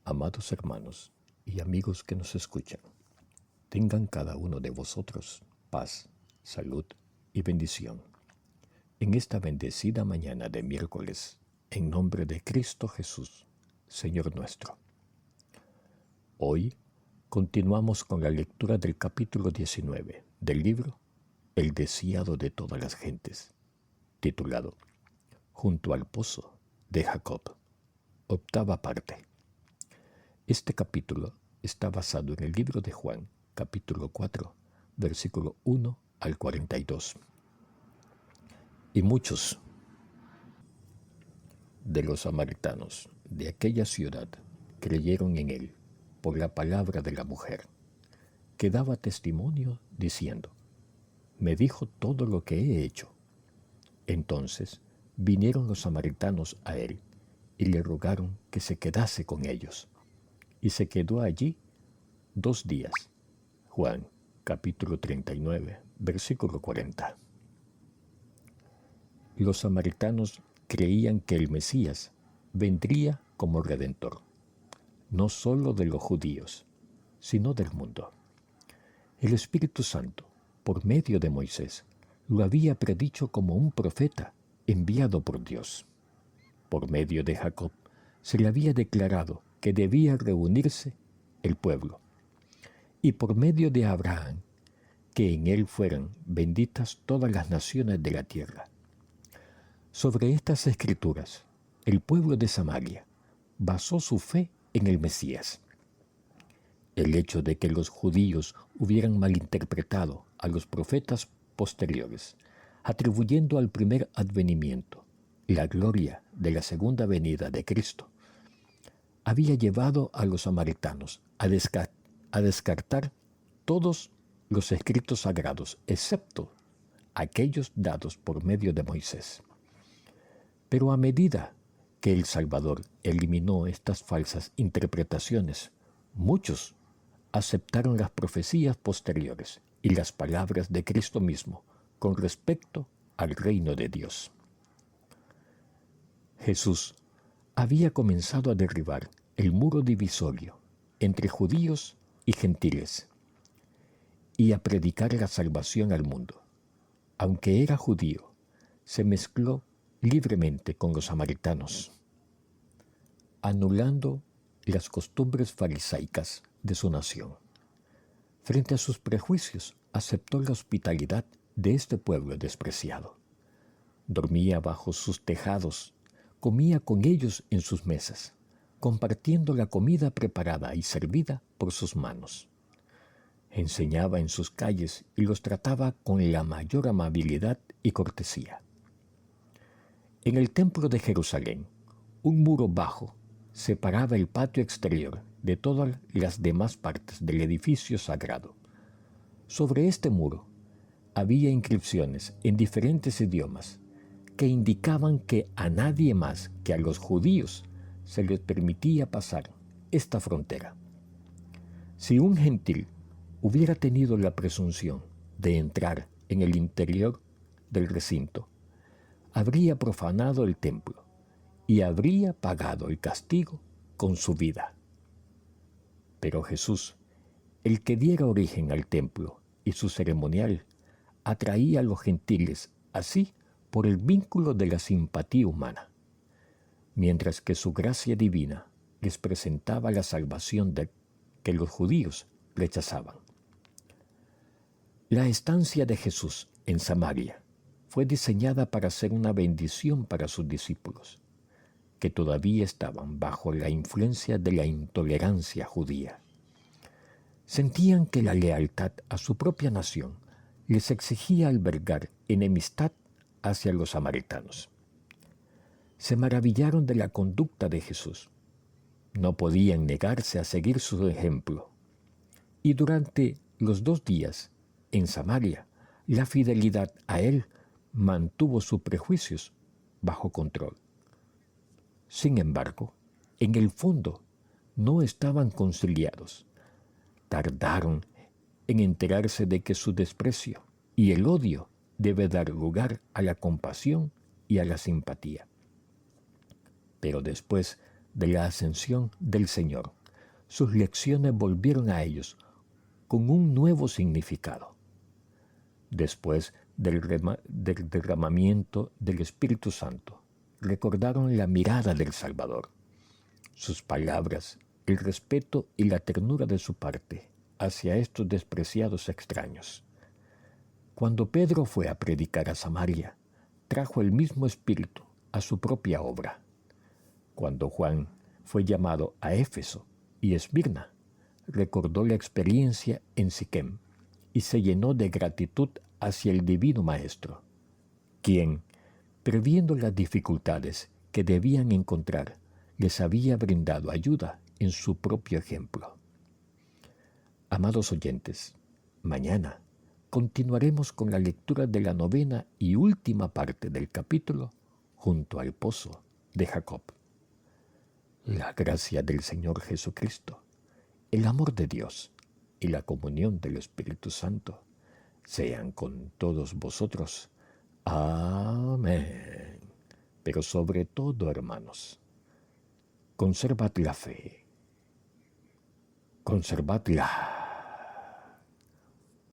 Amados hermanos y amigos que nos escuchan, tengan cada uno de vosotros paz, salud y bendición. En esta bendecida mañana de miércoles, en nombre de Cristo Jesús, Señor nuestro. Hoy continuamos con la lectura del capítulo 19 del libro El deseado de todas las gentes, titulado Junto al pozo de Jacob, octava parte. Este capítulo está basado en el libro de Juan, capítulo 4, versículo 1 al 42. Y muchos de los samaritanos de aquella ciudad creyeron en él por la palabra de la mujer, que daba testimonio diciendo: me dijo todo lo que he hecho. Entonces vinieron los samaritanos a él y le rogaron que se quedase con ellos. Y se quedó allí 2 días. Juan, capítulo 39, versículo 40. Los samaritanos creían que el Mesías vendría como Redentor, no solo de los judíos, sino del mundo. El Espíritu Santo, por medio de Moisés, lo había predicho como un profeta enviado por Dios. Por medio de Jacob se le había declarado que debía reunirse el pueblo, y por medio de Abraham, que en él fueran benditas todas las naciones de la tierra. Sobre estas escrituras, el pueblo de Samaria basó su fe en el Mesías. El hecho de que los judíos hubieran malinterpretado a los profetas posteriores, atribuyendo al primer advenimiento la gloria de la segunda venida de Cristo, había llevado a los samaritanos a descartar todos los escritos sagrados, excepto aquellos dados por medio de Moisés. Pero a medida que el Salvador eliminó estas falsas interpretaciones, muchos aceptaron las profecías posteriores y las palabras de Cristo mismo con respecto al reino de Dios. Jesús había comenzado a derribar el muro divisorio entre judíos y gentiles y a predicar la salvación al mundo. Aunque era judío, se mezcló libremente con los samaritanos, anulando las costumbres farisaicas de su nación. Frente a sus prejuicios, aceptó la hospitalidad de este pueblo despreciado. Dormía bajo sus tejados, comía con ellos en sus mesas, compartiendo la comida preparada y servida por sus manos. Enseñaba en sus calles y los trataba con la mayor amabilidad y cortesía. En el templo de Jerusalén, un muro bajo separaba el patio exterior de todas las demás partes del edificio sagrado. Sobre este muro había inscripciones en diferentes idiomas que indicaban que a nadie más que a los judíos se les permitía pasar esta frontera. Si un gentil hubiera tenido la presunción de entrar en el interior del recinto, habría profanado el templo y habría pagado el castigo con su vida. Pero Jesús, el que diera origen al templo y su ceremonial, atraía a los gentiles así por el vínculo de la simpatía humana, mientras que su gracia divina les presentaba la salvación que los judíos rechazaban. La estancia de Jesús en Samaria fue diseñada para ser una bendición para sus discípulos, que todavía estaban bajo la influencia de la intolerancia judía. Sentían que la lealtad a su propia nación les exigía albergar enemistad hacia los samaritanos. Se maravillaron de la conducta de Jesús. No podían negarse a seguir su ejemplo. Y durante los 2 días en Samaria, la fidelidad a él mantuvo sus prejuicios bajo control. Sin embargo, en el fondo no estaban conciliados. Tardaron en enterarse de que su desprecio y el odio debe dar lugar a la compasión y a la simpatía. Pero después de la ascensión del Señor, sus lecciones volvieron a ellos con un nuevo significado. Después del derramamiento del Espíritu Santo, recordaron la mirada del Salvador, sus palabras, el respeto y la ternura de su parte hacia estos despreciados extraños. Cuando Pedro fue a predicar a Samaria, trajo el mismo espíritu a su propia obra. Cuando Juan fue llamado a Éfeso y Esmirna, recordó la experiencia en Siquem y se llenó de gratitud hacia el divino Maestro, quien, previendo las dificultades que debían encontrar, les había brindado ayuda en su propio ejemplo. Amados oyentes, mañana continuaremos con la lectura de la 9ª y última parte del capítulo junto al pozo de Jacob. La gracia del Señor Jesucristo, el amor de Dios y la comunión del Espíritu Santo sean con todos vosotros. Amén. Pero sobre todo, hermanos, conservad la fe, conservad la